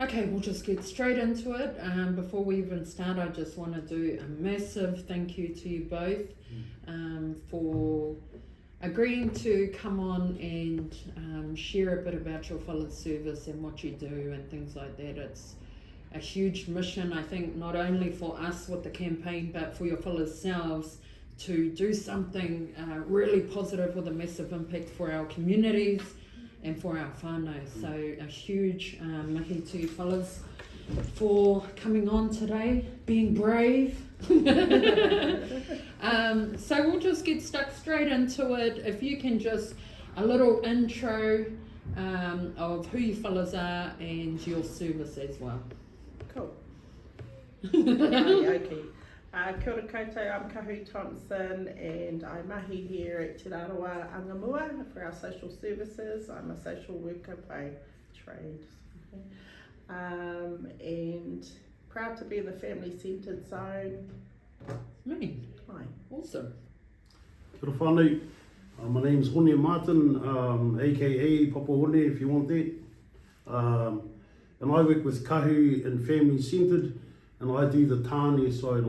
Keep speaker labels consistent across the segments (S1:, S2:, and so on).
S1: Okay, we'll just get straight into it. Before we even start, I just want to do a massive thank you to you both for agreeing to come on and share a bit about your fellas service and what you do and things like that. It's a huge mission, I think, not only for us with the campaign, but for your fellas selves to do something really positive with a massive impact for our communities and for our whānau. So a huge mihi to you fellas for coming on today, being brave. So we'll just get stuck straight into it. If you can just a little intro of who you fellas are and your service as well.
S2: Cool. Okay. Kia ora koutou, I'm Kahu Thompson and I mahi here at Te Rarawa Anga for our social services. I'm a social worker by trade. And proud to be in the family centred zone.
S1: Me.
S2: Hi.
S1: Awesome.
S3: Kia ora whānau, my name's Hone Martin, aka Papa Hone if you want that. And I work with Kahu and Family Centred, and I do the tāne side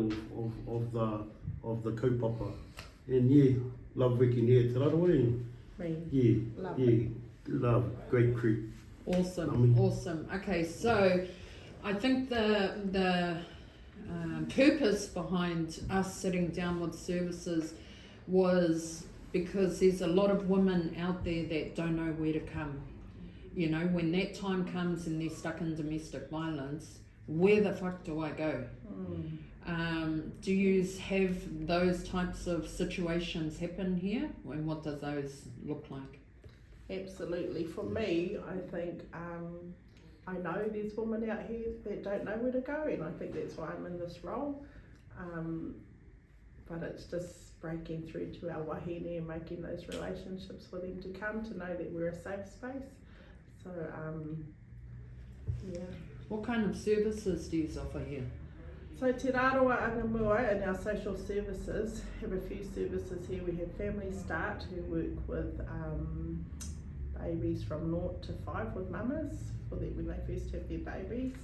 S3: of the kaupapa. And yeah, love working here at Te Rarawa.
S2: Me.
S3: Love, great crew.
S1: Awesome, awesome. Okay, so I think the purpose behind us sitting down with services was because there's a lot of women out there that don't know where to come. You know, when that time comes and they're stuck in domestic violence, where the fuck do I go? Do you have those types of situations happen here? And what does those look like?
S2: Absolutely. For me, I think I know there's women out here that don't know where to go, and I think that's why I'm in this role. But it's just breaking through to our wahine and making those relationships for them to come to know that we're a safe space. So, yeah.
S1: What kind of services do you offer here?
S2: So Te Rarawa Anga and our social services have a few services here. We have Family Start, who work with babies from 0 to 5 with mamas for them when they first have their babies.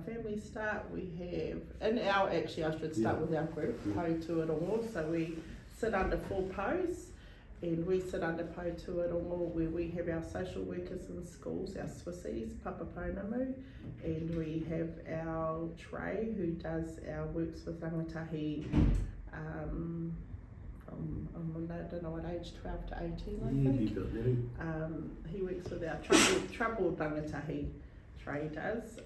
S2: Family Start, we have, I should start with our group, Pau Tuarongo. So we sit under 4 Paus, and we sit under Pau Tuarongo, where we have our social workers in schools, our Swissies, Papa Pounamu, and we have our Trey, who does our works with rangatahi from, I don't know what age, 12 to 18, I think. He works with our troubled rangatahi, Trey does.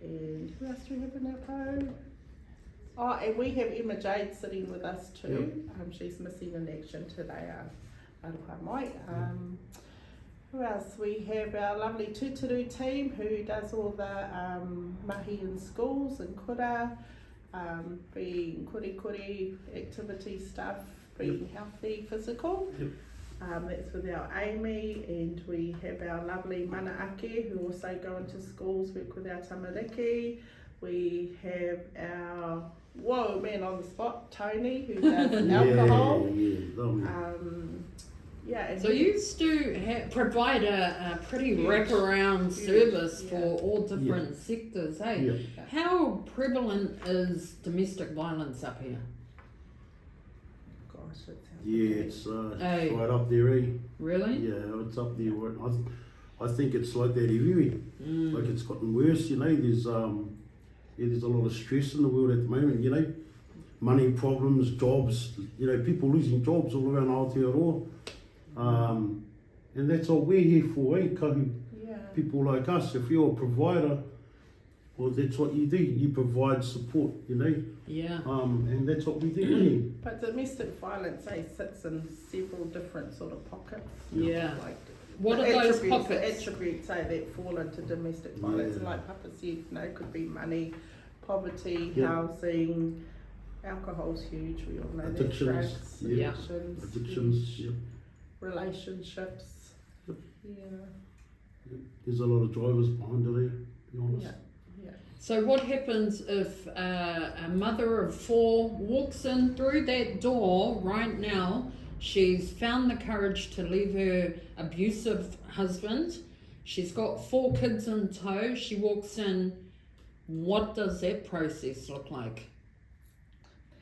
S2: And who else do we have in our Pau? Oh, and we have Emma Jade sitting with us too. She's missing in action today, Mike. Who else? We have our lovely Tūturu team who does all the mahi in schools and kura, being kuri activity stuff, being healthy, physical. That's with our Amy, and we have our lovely mana ake who also go into schools, work with our tamariki. We have our on the spot, Tony, who does alcohol.
S1: So you do provide a pretty wraparound service for all different sectors, hey? How prevalent is domestic violence up here?
S2: Gosh,
S3: it's right up there, eh?
S1: Really?
S3: Yeah, it's up there. I think it's like that everywhere. Like it's gotten worse, you know. There's a lot of stress in the world at the moment, you know. Money problems, jobs, you know, people losing jobs all around Aotearoa. And that's all we're here for, eh, Kahu?
S2: Yeah.
S3: People like us, if you're a provider, well, that's what you do. You provide support, you know.
S1: Yeah.
S3: And that's what we do, eh?
S2: But domestic violence, sits in several different sort of pockets.
S1: Yeah.
S2: Like,
S1: what are those pockets?
S2: The attributes, that fall into domestic violence, and like Papa said, you know, could be money, poverty, housing, alcohol's huge, we all know that, drugs, addictions, relationships.
S3: There's a lot of drivers behind it, to be honest.
S1: So what happens if a mother of 4 walks in through that door right now? She's found the courage to leave her abusive husband she's got 4 kids in tow, she walks in, what does that process look like?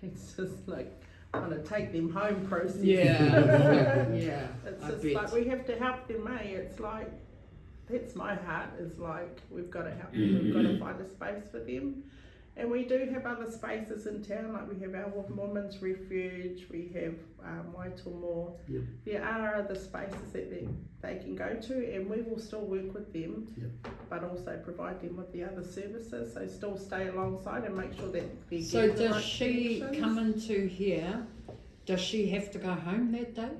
S2: It's just like on a take them home process.
S1: Yeah, yeah.
S2: It's
S1: I
S2: just
S1: bet.
S2: like we have to help them, It's like, that's my heart, is like we've got to help them, we've got to find a space for them. And we do have other spaces in town, like we have our Women's Refuge, we have Whakamua.
S3: Yep.
S2: There are other spaces that they can go to, and we will still work with them, but also provide them with the other services, so still stay alongside and make sure that they're
S1: So
S2: getting the
S1: does
S2: right
S1: she
S2: connections.
S1: come into here, does she have to go home that day?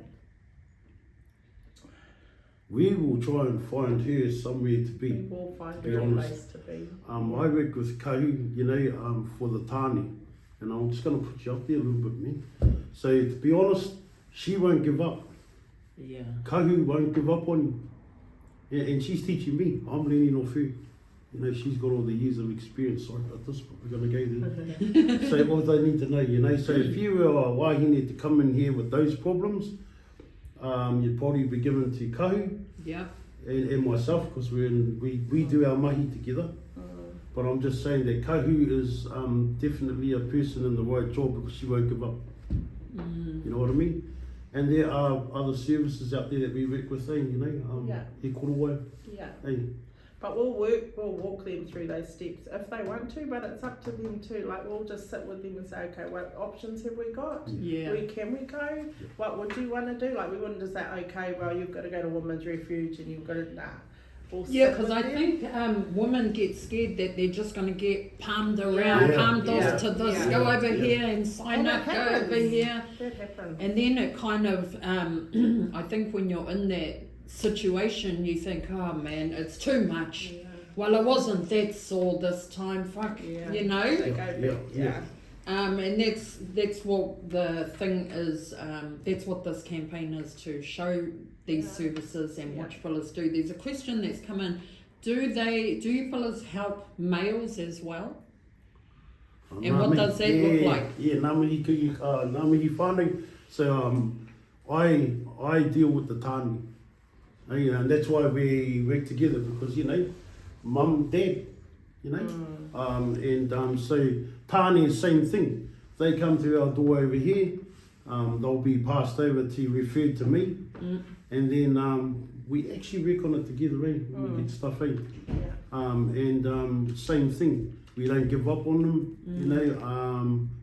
S3: We will try and find her somewhere to
S2: We
S3: be.
S2: will find
S3: be
S2: her a
S3: honest.
S2: place to be.
S3: I work with Kahu, for the tāne, and I'm just going to put you up there a little bit, man. So to be honest, she won't give up.
S1: Yeah.
S3: Kahu won't give up on you. And she's teaching me. I'm learning off her. She's got all the years of experience. Sorry about this, but we're going to go there. So what they need to know, So if you were wahine to come in here with those problems, you'd probably be given to Kahu
S1: Yeah.
S3: and myself, because we do our mahi together. But I'm just saying that Kahu is definitely a person in the right job, because she won't give up. You know what I mean? And there are other services out there that we work with, he korowai,
S2: Yeah.
S3: hey.
S2: But we'll walk them through those steps if they want to, but it's up to them too. Like we'll just sit with them and say, okay, what options have we got?
S1: Yeah.
S2: Where can we go? What would you want to do? Like we wouldn't just say, okay, well you've got to go to Women's Refuge and you've got to, nah. We'll
S1: Yeah,
S2: sit
S1: because
S2: with
S1: I
S2: them.
S1: think women get scared that they're just going to get palmed around, palmed off to this,
S2: Yeah.
S1: go over here and sign
S2: And it
S1: up, go
S2: happens.
S1: over here.
S2: That happens.
S1: And then it kind of, I think when you're in that situation, you think, oh man, it's too much.
S2: Yeah.
S1: Well, it wasn't that sore this time, fuck,
S2: Yeah.
S1: you know?
S2: They go back,
S3: Yeah.
S1: And that's what the thing is, that's what this campaign is, to show these services and what fellas do. There's a question that's come in, do you fellas help males as well? And what does that look like?
S3: Yeah, ngā mihi whānau. So I deal with the tāne. And that's why we work together, because, mum, dad, so tāne is same thing. They come to our door over here, they'll be passed over to referred to me, and then we actually work on it together, we get stuff in. And same thing, we don't give up on them,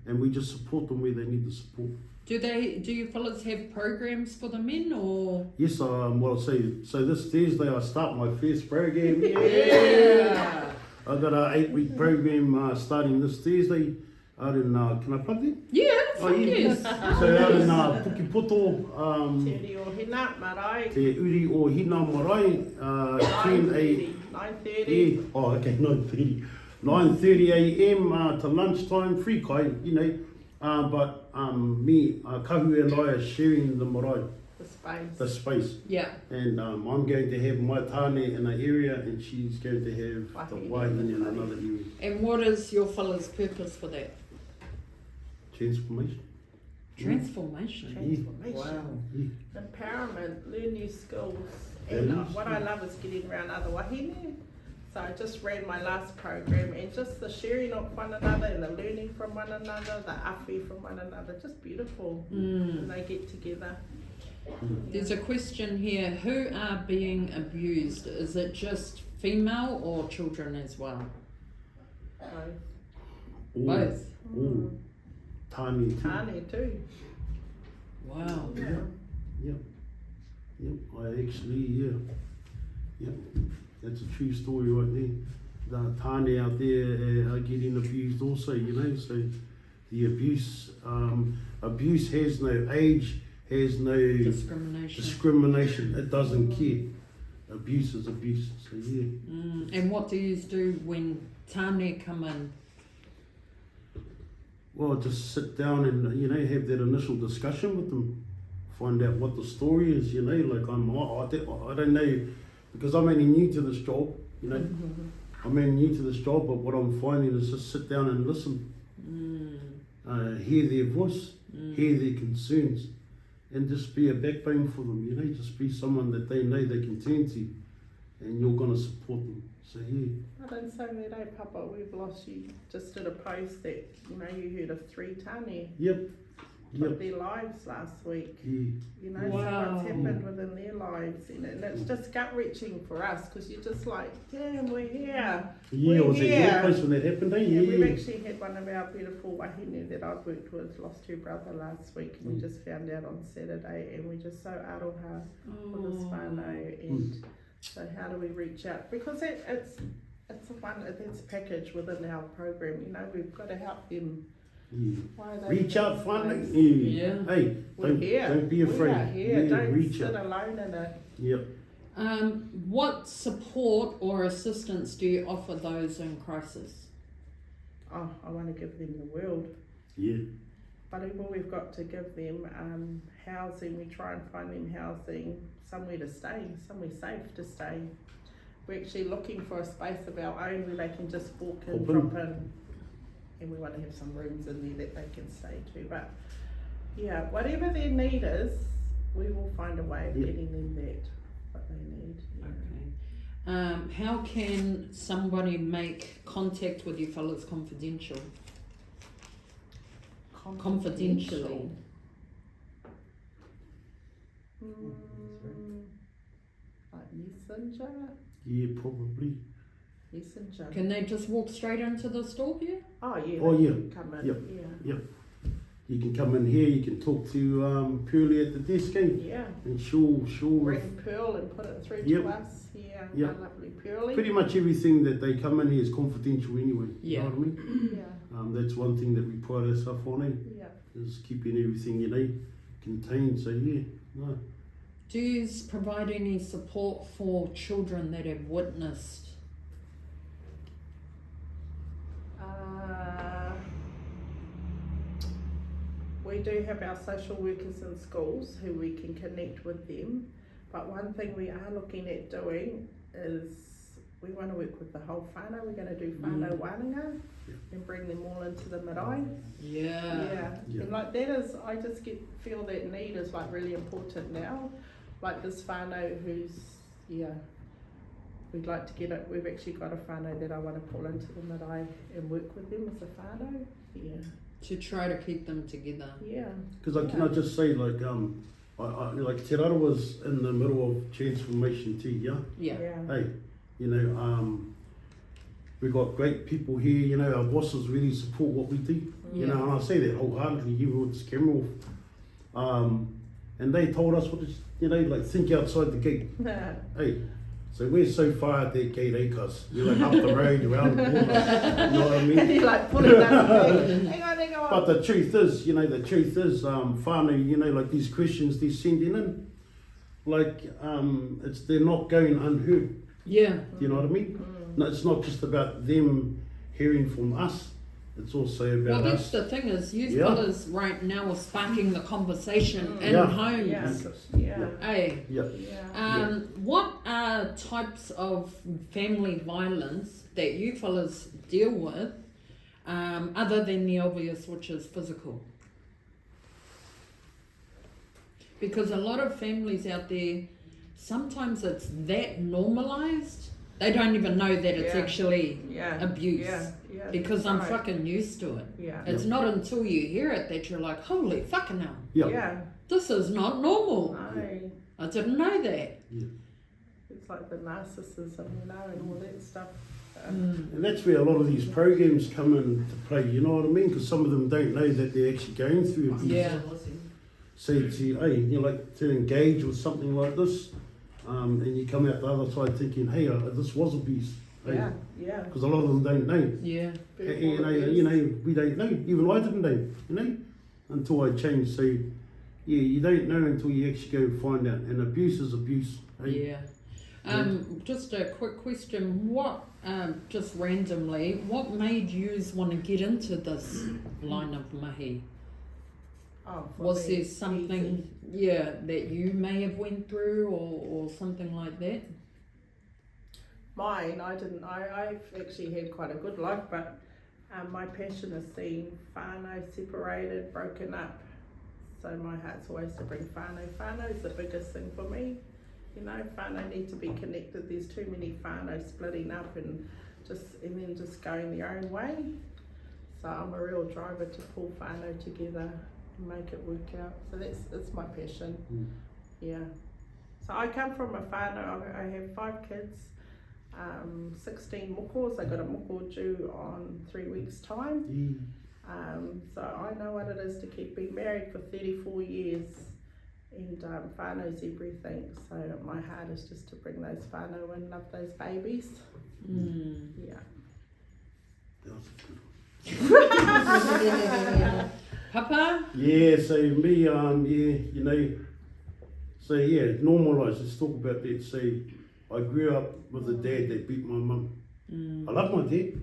S3: and we just support them where they need the support.
S1: Do you fellas have programs for the men, or?
S3: Yes, well, so this Thursday I start my first program.
S1: Yeah.
S3: I've got an 8-week program starting this Thursday out in, can I plug that?
S1: Yeah, fuck yes.
S3: So out in Pukipoto,
S2: Te uri o hina, marae.
S3: Te uri o hina marae,
S2: 9:30.
S3: oh, okay, 9:30 a.m. To lunchtime, free kai, but me, Kahu and I are sharing the marae, the space.
S1: Yeah.
S3: And I'm going to have my tāne in an area, and she's going to have the wahine in another area.
S1: And what is your fellas' purpose for that?
S3: Transformation.
S1: Transformation. Wow.
S3: Yeah.
S2: Empowerment, learn new skills.
S3: Values.
S2: And what I love is getting around other wahine. So I just ran my last program, and just the sharing of one another and the learning from one another, the awhi from one another, just beautiful when they get together.
S1: There's a question here, who are being abused? Is it just female or children as well? Both.
S3: Oh, tāne too.
S2: Tāne too.
S1: Wow.
S3: Yep. I actually, Yep. That's a true story right there. The tāne out there are getting abused also, so the abuse has no age, has no discrimination. It doesn't care. Abuse is abuse, so yeah.
S1: And what do you do when tāne come in?
S3: Well, just sit down and, have that initial discussion with them. Find out what the story is, I don't know, because I'm only new to this job, I'm only new to this job, but what I'm finding is just sit down and listen. Hear their voice, hear their concerns, and just be a backbone for them, just be someone that they know they can turn to and you're going to support them. So yeah.
S2: I don't say that, eh, Papa, we've lost you. Just did a post that, you know, you heard of 3 tane
S3: Yep.
S2: took their lives last week.
S3: Yeah.
S2: You know, so
S1: Wow.
S2: what's happened within their lives, and it's just gut-wrenching for us, because you're just like, damn, we're here.
S3: Yeah, was it your place when that happened, eh?
S2: And we've
S3: Yeah.
S2: actually had one of our beautiful wahine that I've worked with lost her brother last week, and we just found out on Saturday, and we're just so aroha for this whānau, and so how do we reach out? Because it's a package within our program, you know, we've got to help them.
S3: Yeah.
S2: Why are they
S3: Reach
S2: in
S3: out,
S2: this
S3: find
S2: place?
S3: it. Yeah.
S1: Yeah.
S3: Hey,
S2: We're here.
S3: don't be afraid.
S2: We are here.
S3: Yeah,
S2: Don't
S3: reach
S2: sit
S3: out.
S2: alone in it.
S3: Yep.
S1: What support or assistance do you offer those in crisis?
S2: Oh, I want to give them the world.
S3: Yeah.
S2: But we've got to give them housing. We try and find them housing, somewhere to stay, somewhere safe to stay. We're actually looking for a space of our own where they can just walk in,
S3: Open.
S2: drop in, and we want to have some rooms in there that they can stay to. But yeah, whatever their need is, we will find a way of
S3: Yep.
S2: getting them that what they need. Yeah.
S1: Okay. How can somebody make contact with you fellas confidentially?
S2: Like Messenger?
S3: Yeah, probably.
S2: Messenger.
S1: Can they just walk straight into the store here?
S2: Oh yeah.
S3: Oh,
S2: they
S3: yeah.
S2: can come in.
S3: Yep.
S2: Yeah.
S3: You can come in here, you can talk to Pearly at the desk, eh?
S2: Yeah.
S3: And she'll
S2: Bring Pearl and put it through
S3: Yep.
S2: to us. Yeah.
S3: Yep.
S2: Our lovely Pearly.
S3: pretty much everything that they come in here is confidential anyway.
S1: Yeah.
S3: You know what I mean?
S2: Yeah.
S3: That's one thing that we pride ourselves on, eh?
S2: Yeah.
S3: Is keeping everything, you know, contained. So yeah, no.
S1: Do you provide any support for children that have witnessed?
S2: We do have our social workers in schools who we can connect with them, but one thing we are looking at doing is we want to work with the whole whānau. We're going to do whānau wānanga and bring them all into the marae.
S1: Yeah.
S3: Yeah.
S2: And like that is, I just feel that need is like really important now. Like this whānau who's, we'd like to get it, we've actually got a whānau that I want to pull into the marae and work with them as a whānau. Yeah.
S1: To try to keep them together.
S2: Yeah.
S3: Because can I just say, like, like Te Rarawa's in the middle of transformation too, yeah?
S1: Yeah.
S3: Hey, you know, we've got great people here, you know, our bosses really support what we do, you know, and I say that wholeheartedly, even with this camera off. And they told us what to, you know, like, think outside the gate. Hey, so we're so far at that gate, eh, cuz? You're like up the road, around the corner, you know what I mean?
S2: And you're like pulling down the thing. Hang on.
S3: But the truth is, you know, whānau, you know, like these questions they're sending in, like, they're not going unheard.
S1: Yeah.
S3: Do you know what I mean? No, it's not just about them hearing from us, it's also about
S1: Well, that's
S3: us.
S1: the thing is, you
S3: Yeah.
S1: fellas right now are sparking the conversation in
S3: Yeah.
S1: homes.
S2: Yeah.
S1: Hey.
S3: Yeah.
S2: Yeah.
S1: What are types of family violence that you fellas deal with, other than the obvious, which is physical? Because a lot of families out there, sometimes it's that normalized, they don't even know that it's
S2: Yeah.
S1: actually
S2: Yeah.
S1: abuse.
S2: Yeah.
S1: Because
S2: that's
S1: I'm
S2: right.
S1: fucking used to it.
S2: Yeah.
S1: It's not until you hear it that you're like, holy fucking hell,
S3: Yeah.
S2: Yeah.
S1: this is not normal.
S2: No.
S1: I didn't know that.
S2: It's like the narcissism, you know, and all that stuff.
S3: And that's where a lot of these programs come into play, you know what I mean? Because some of them don't know that they're actually going through abuse.
S1: Yeah.
S3: So hey, you like to engage with something like this, and you come out the other side thinking, hey, this was abuse.
S2: Yeah. Yeah.
S3: Because a lot of them don't know.
S1: Yeah.
S3: You know, we don't know. Even I didn't know, you know, until I changed. So, yeah, you don't know until you actually go and find out. And abuse is abuse. Hey?
S1: Yeah. Just a quick question. What, just randomly, what made you want to get into this line of mahi?
S2: Oh,
S1: Was there something,
S2: easy.
S1: that you may have went through or something like that?
S2: Mine, I've actually had quite a good life, but my passion is seeing whānau separated, broken up. So my heart's always to bring whānau. Whānau is the biggest thing for me. You know, whānau need to be connected. There's too many whānau splitting up and then just going their own way. So I'm a real driver to pull whānau together and make it work out. So that's my passion. Yeah. So I come from a whānau. I have 5 kids, 16 mokos. I got a moko due on 3 weeks' time. So I know what it is to keep being married for 34 years. And whānau's everything, so my heart is just to bring those whānau and love those babies. Yeah.
S1: Papa?
S3: Yeah, so me, yeah, you know, so yeah, normalise, let's talk about that. So I grew up with a dad that beat my mum. I love my dad.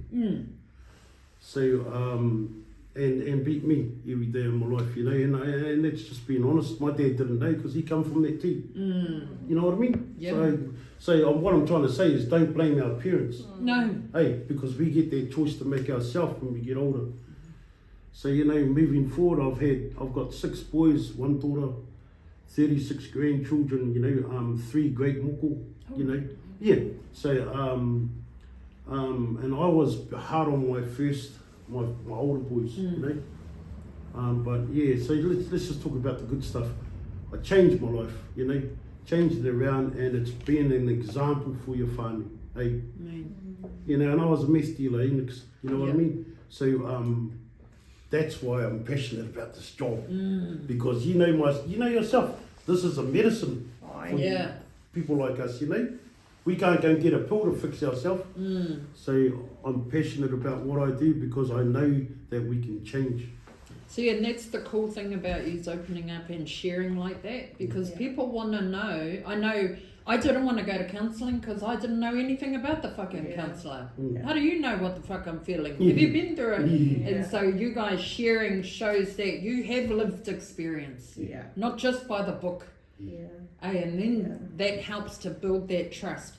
S3: So, and beat me every day of my life, you know, and that's just being honest. My dad didn't know because he come from that too. You know what I mean?
S1: Yeah.
S3: So what I'm trying to say is don't blame our parents.
S1: No.
S3: Hey, because we get that choice to make ourselves when we get older. So, you know, moving forward, I've got 6 boys, 1 daughter, 36 grandchildren, you know, 3 great moko, you know. Yeah. So, and I was hard on my older boys, you know. But yeah, so let's just talk about the good stuff. I changed my life, you know, changed it around, and it's been an example for your family. Hey, you know, and I was a mess dealer, you know what I mean? So that's why I'm passionate about this job, because you know yourself, this is a medicine for people like us, you know. We can't go and get a pill to fix ourselves. So I'm passionate about what I do because I know that we can change.
S1: See, and that's the cool thing about you opening up and sharing like that, because people want to know. I know I didn't want to go to counselling because I didn't know anything about the fucking counsellor. How do you know what the fuck I'm feeling? Have you been through it? And so you guys sharing shows that you have lived experience, not just by the book. And then that helps to build that trust.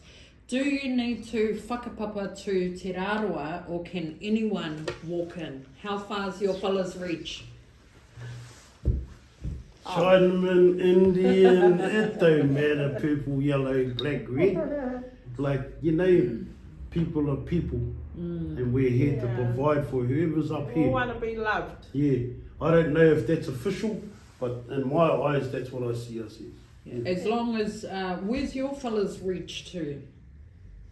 S1: Do you need to whakapapa to Te Rarawa, or can anyone walk in? How far's your fellas reach?
S3: Chinaman, Indian, it don't matter, purple, yellow, black, red. Like, you know, people are people, and we're here to provide for whoever's up here.
S2: We want to be loved.
S3: Yeah, I don't know if that's official, but in my eyes, that's what I see us as.
S1: As long as, where's your fellas reach to?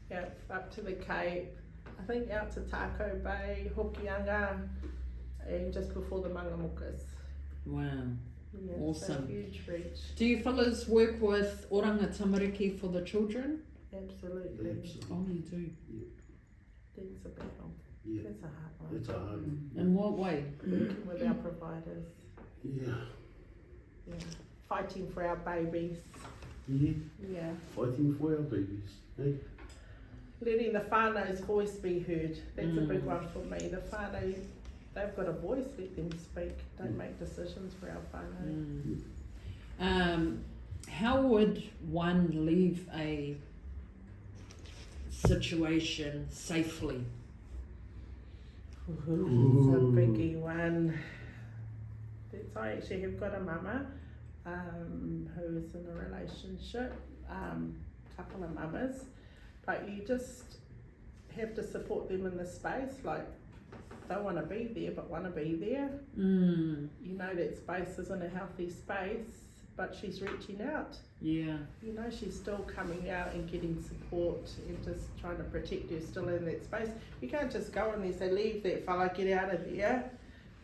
S2: Yeah, up to the Cape, I think out to Taco Bay, Anga, and just before the Mangamukas.
S1: Wow.
S2: Yeah,
S1: Awesome.
S2: So huge reach.
S1: Do you fellas work with oranga tamariki for the children?
S2: Absolutely.
S1: Oh, you do.
S2: That's a battle.
S3: Yeah.
S2: That's a hard one.
S3: It's a hard one.
S1: In what way?
S2: Working with our providers.
S3: Yeah.
S2: Fighting for our babies.
S3: Yeah. Fighting for our babies. Hey.
S2: Letting the whānau's voice be heard. That's a big one for me. The whānau, they've got a voice, let them speak. Don't make decisions for our whānau.
S1: How would one leave a situation safely?
S2: It's a biggie one. I actually have got a mama who is in a relationship, couple of mamas, but you just have to support them in the space. Like, don't want to be there, but want to be there. You know that space isn't a healthy space, but she's reaching out.
S1: Yeah.
S2: You know, she's still coming out and getting support and just trying to protect you still in that space. You can't just go in there and say, leave that fella, get out of there.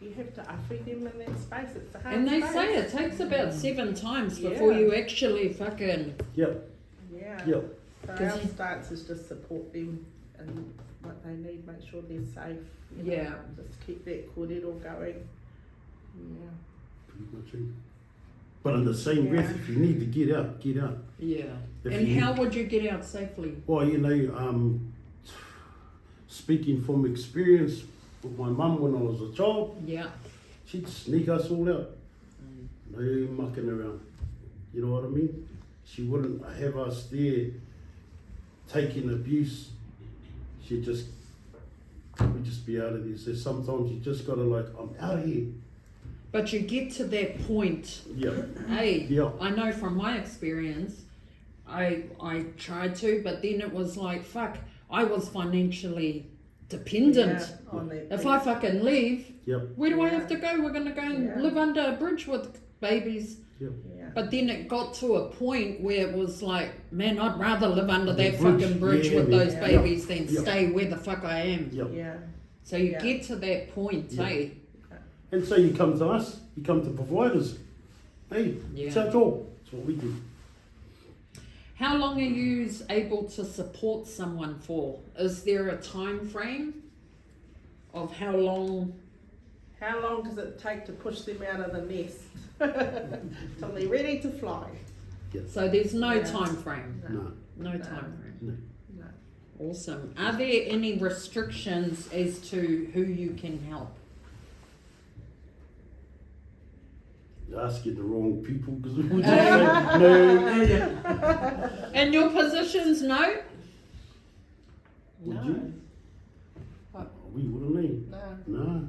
S2: You have to feed them in that space. It's a hard
S1: And they
S2: space.
S1: say it takes about 7 times before you actually fucking...
S3: Yep.
S2: Yeah.
S3: Yep.
S2: So our stance is just support them and what they need, make sure they're safe. You know, just keep that kōrero going. Yeah.
S3: Pretty much it. But in the same breath, if you need to get out, get out.
S1: Yeah.
S3: If
S1: And how would you get out safely?
S3: Well, you know, speaking from experience with my mum when I was a child, she'd sneak us all out. No mucking around. You know what I mean? She wouldn't have us there taking abuse. We'd just be out of there. So sometimes you just gotta I'm out of here.
S1: But you get to that point.
S3: Yeah.
S1: Hey, I know from my experience, I tried to, but then it was like, fuck, I was financially dependent.
S2: Yeah, on that
S1: If
S2: thing.
S1: I fucking leave,
S3: Yep.
S1: where do I
S2: Yeah.
S1: have to go? We're gonna go and
S2: Yeah.
S1: live under a bridge with babies.
S2: Yeah.
S1: But then it got to a point where it was like, man, I'd rather live under
S3: The
S1: that
S3: bridge,
S1: fucking bridge
S3: yeah,
S1: with
S3: man.
S1: those
S2: Yeah.
S1: babies than
S3: Yeah.
S1: stay where the fuck I am.
S3: Yep.
S2: Yeah.
S1: So you
S2: Yeah.
S1: get to that point,
S3: Yeah.
S1: eh?
S3: And so you come to us, you come to providers. Hey, it's
S1: Yeah.
S3: our job. That's what we do.
S1: How long are you able to support someone for? Is there a time frame of how long?
S2: How long does it take to push them out of the nest till they're ready to fly?
S1: So there's no
S2: Yeah.
S1: time frame.
S3: No.
S1: No
S2: No.
S1: time frame.
S2: No.
S1: Awesome. Are there any restrictions as to who you can help?
S3: You're asking the wrong people because we just say no.
S1: In your positions, no?
S3: Would
S2: No.
S3: you? We wouldn't need.
S2: No.
S3: No,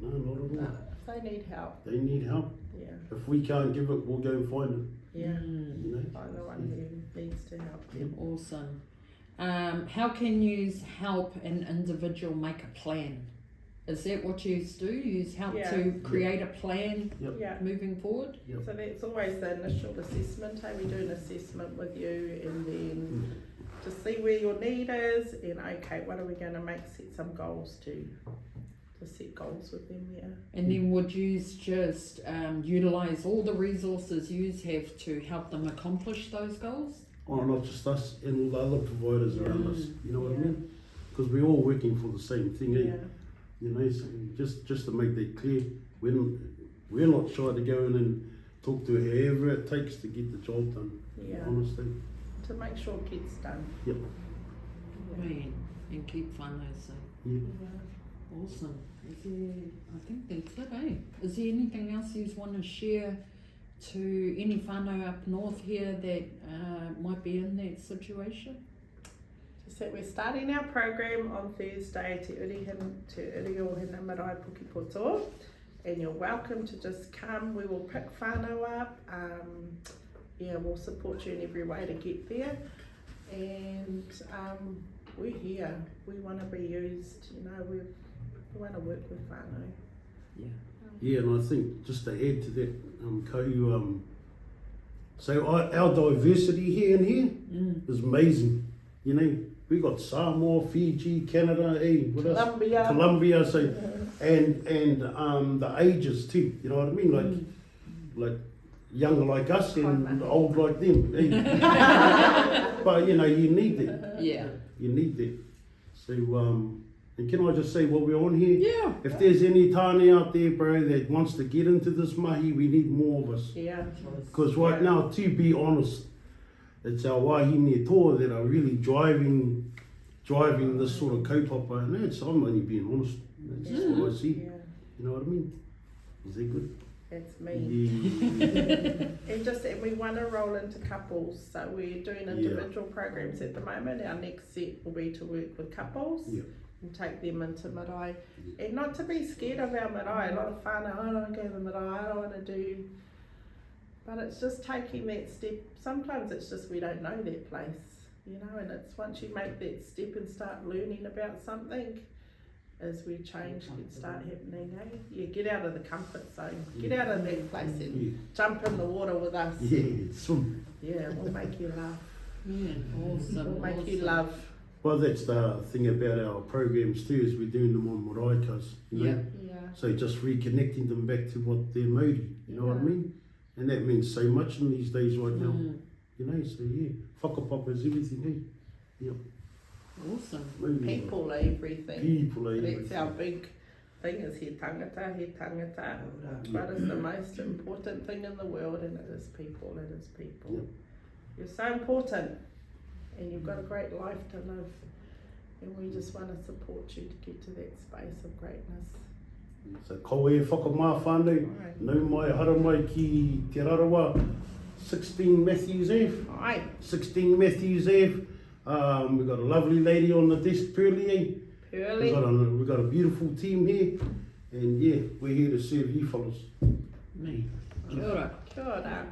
S3: not at all.
S2: No. If they need help,
S3: They need help.
S2: yeah.
S3: If we can't give it, we'll go and find it.
S2: Yeah.
S1: Mm,
S3: You know.
S2: I'm the one who needs to help them.
S1: awesome. How can you help an individual make a plan? Is that what you do? You help
S2: Yeah.
S1: to create a plan
S2: Yeah.
S1: moving forward?
S2: So that's always the initial assessment. Hey, we do an assessment with you, and then to see where your need is, and okay, what are we going to set some goals to set goals with them. Yeah.
S1: And then would you just utilise all the resources you have to help them accomplish those goals?
S3: Oh, not just us and all the other providers around us. You know what I
S2: Yeah.
S3: mean? Because we're all working for the same thing, eh?
S2: Yeah.
S3: You know, so just to make that clear, we're not shy to go in and talk to whoever it takes to get the job done.
S2: Yeah.
S3: Honestly.
S2: To make sure it gets done.
S3: Yep.
S2: Yeah.
S1: Man, and keep financing.
S3: Yeah.
S2: Yeah.
S1: Awesome. Is there, I think that's it, eh? Is there anything else you want to share to any whānau up north here that might be in that situation?
S2: Just that we're starting our program on Thursday te uri o hina marae puki poto, and you're welcome to just come. We will pick whānau up. Yeah, we'll support you in every way to get there, and we're here. We want to be used. You know, we want to work with whānau.
S3: Yeah, and I think just to add to that, Kahu, so our diversity here and here is amazing. You know, we got Samoa, Fiji, Canada, what else?
S2: Colombia.
S3: Colombia, so and the ages too. You know what I mean? Like young like us and old like them. But you know, you need that.
S1: Yeah.
S3: You need that. So and can I just say while we're on here?
S1: Yeah.
S3: If there's any tāne out there, bro, that wants to get into this mahi, we need more of us.
S2: Yeah.
S3: Because right now, to be honest, it's our wahine toa that are really driving this sort of kaupapa. And I'm only being honest. That's just what I see.
S2: Yeah.
S3: You know what I mean? Is that good?
S2: That's me.
S3: Yeah.
S2: And we want to roll into couples. So we're doing individual programs at the moment. Our next set will be to work with couples.
S3: Yeah.
S2: And take them into marae. And not to be scared of our marae. A lot of whānau, I don't go to the marae, I don't want to do. But it's just taking that step. Sometimes it's just we don't know that place, you know, and it's once you make that step and start learning about something, as we change can start happening, eh? Yeah, get out of the comfort zone. Get out of that place and jump in the water with us.
S3: Yeah, swim.
S2: Yeah, we'll make you laugh.
S1: Yeah. Awesome.
S2: We'll make you
S1: awesome.
S2: love.
S3: Well, that's the thing about our programs too, is we're doing them on maraikas, you know.
S2: Yeah.
S3: So just reconnecting them back to what they're mauri, you know what I mean? And that means so much in these days right now, you know, so yeah, whakapapa is everything, eh? Yep.
S1: Awesome.
S3: Moving on.
S2: People are everything.
S3: People, eh?
S2: That's our big thing is he tangata. But it's the most important thing in the world, and it is people,
S3: Yep.
S2: You're so important, and you've got a great life to live, and we just want to support you to get to that space of greatness.
S3: So koe e whakamua whānau,
S2: Right.
S3: nau mai hara mai ki te Rarawa, 16 Matthews Ave.
S2: Aye.
S3: 16 Matthews Ave. We've got a lovely lady on the desk, Pearly, eh?
S2: Pearly.
S3: We've got a beautiful team here, and yeah, we're here to serve you fellas.
S1: Me. Kia ora.
S2: Kia ora.